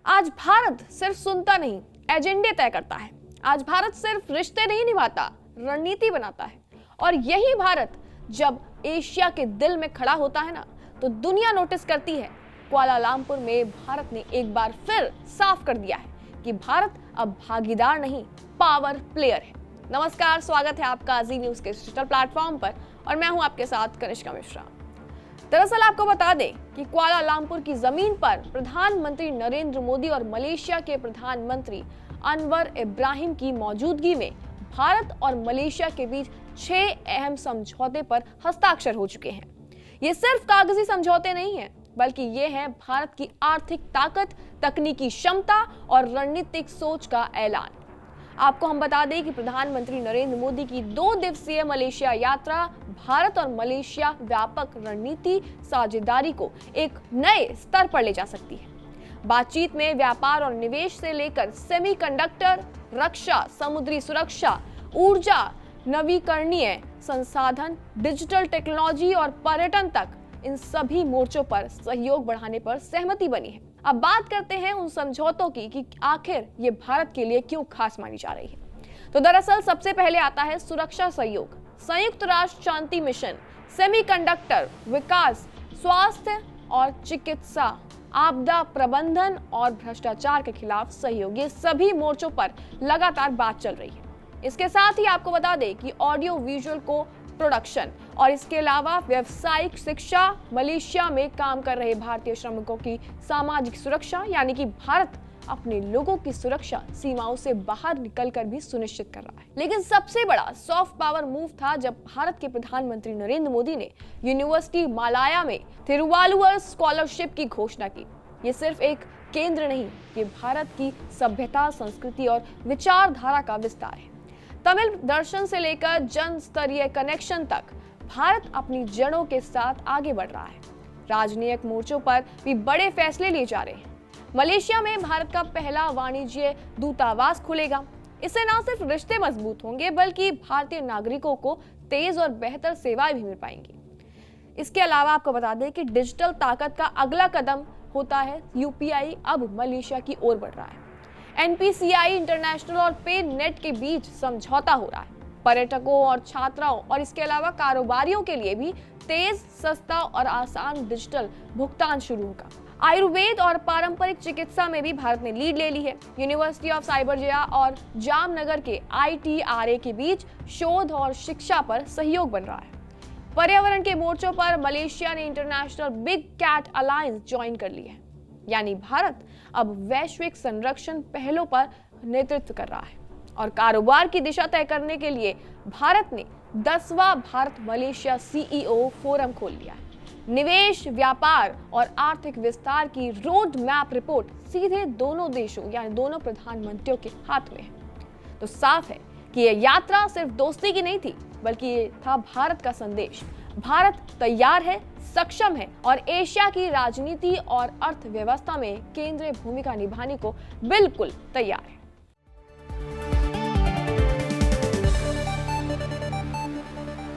आज भारत सिर्फ सुनता नहीं, एजेंडे तय करता है। आज भारत सिर्फ रिश्ते नहीं निभाता, रणनीति बनाता है। और यही भारत जब एशिया के दिल में खड़ा होता है ना, तो दुनिया नोटिस करती है। कुआलालंपुर में भारत ने एक बार फिर साफ कर दिया है कि भारत अब भागीदार नहीं, पावर प्लेयर है। नमस्कार, स्वागत है आपका जी न्यूज के डिजिटल प्लेटफॉर्म पर और मैं हूं आपके साथ कनिष्का मिश्रा। दरअसल आपको बता दें कि कुआलालंपुर की जमीन पर प्रधानमंत्री नरेंद्र मोदी और मलेशिया के प्रधानमंत्री अनवर इब्राहिम की मौजूदगी में भारत और मलेशिया के बीच 6 अहम समझौते पर हस्ताक्षर हो चुके हैं। ये सिर्फ कागजी समझौते नहीं हैं, बल्कि ये है भारत की आर्थिक ताकत, तकनीकी क्षमता और रणनीतिक सोच का ऐलान। आपको हम बता दें कि प्रधानमंत्री नरेंद्र मोदी की 2 दिवसीय मलेशिया यात्रा भारत और मलेशिया व्यापक रणनीति साझेदारी को एक नए स्तर पर ले जा सकती है। बातचीत में व्यापार और निवेश से लेकर सेमीकंडक्टर, रक्षा, समुद्री सुरक्षा, ऊर्जा, नवीकरणीय संसाधन, डिजिटल टेक्नोलॉजी और पर्यटन तक इन सभी मोर्चों पर सहयोग बढ़ाने पर सहमति बनी है। अब बात करते हैं उन समझौतों की कि आखिर ये भारत के लिए क्यों खास मानी जा रही है। तो दरअसल सबसे पहले आता है सुरक्षा सहयोग, संयुक्त राष्ट्र शांति मिशन, सेमीकंडक्टर विकास, स्वास्थ्य और चिकित्सा, आपदा प्रबंधन और भ्रष्टाचार के खिलाफ सहयोग। ये सभी मोर्चों पर लगातार बात चल रही है। इसके साथ ही आपको बता दें कि ऑडियो विजुअल को प्रोडक्शन और इसके अलावा व्यावसायिक शिक्षा, मलेशिया में काम कर रहे भारतीय श्रमिकों की सामाजिक सुरक्षा, यानी कि भारत अपने लोगों की सुरक्षा सीमाओं से बाहर निकलकर भी सुनिश्चित कर रहा है। लेकिन सबसे बड़ा सॉफ्ट पावर मूव था जब भारत के प्रधानमंत्री नरेंद्र मोदी ने यूनिवर्सिटी मालाया में तिरुवालुवर स्कॉलरशिप की घोषणा की। ये सिर्फ एक केंद्र नहीं, ये भारत की सभ्यता, संस्कृति और विचारधारा का विस्तार है। तमिल दर्शन से लेकर जन स्तरीय कनेक्शन तक भारत अपनी जड़ों के साथ आगे बढ़ रहा है। राजनीतिक मोर्चों पर भी बड़े फैसले लिए जा रहे हैं। मलेशिया में भारत का पहला वाणिज्य दूतावास खुलेगा। इससे न सिर्फ रिश्ते मजबूत होंगे, बल्कि भारतीय नागरिकों को तेज और बेहतर सेवाएं भी मिल पाएंगी। इसके अलावा आपको बता दें कि डिजिटल ताकत का अगला कदम होता है यूपीआई अब मलेशिया की ओर बढ़ रहा है। एनपीसीआई इंटरनेशनल और पे नेट के बीच समझौता हो रहा है। पर्यटकों और छात्राओं और इसके अलावा कारोबारियों के लिए भी तेज, सस्ता और आसान डिजिटल भुगतान शुरू होगा। आयुर्वेद और पारंपरिक चिकित्सा में भी भारत ने लीड ले ली है। यूनिवर्सिटी ऑफ साइबरजया और जामनगर के ITRA के बीच शोध और शिक्षा पर सहयोग बन रहा है। पर्यावरण के मोर्चों पर मलेशिया ने international big cat alliance join कर ली है, यानी भारत अब वैश्विक संरक्षण पहलों पर नेतृत्व कर रहा है। और कारोबार की दिशा तय करने के लिए भारत ने 10वां भारत मलेशिया CEO फोरम खोल लिया है। निवेश, व्यापार और आर्थिक विस्तार की रोड मैप रिपोर्ट सीधे दोनों देशों यानी दोनों प्रधानमंत्रियों के हाथ में है। तो साफ है कि यह यात्रा सिर्फ दोस्ती की नहीं थी, बल्कि ये था भारत का संदेश। भारत तैयार है, सक्षम है और एशिया की राजनीति और अर्थव्यवस्था में केंद्रीय भूमिका निभाने को बिल्कुल तैयार है।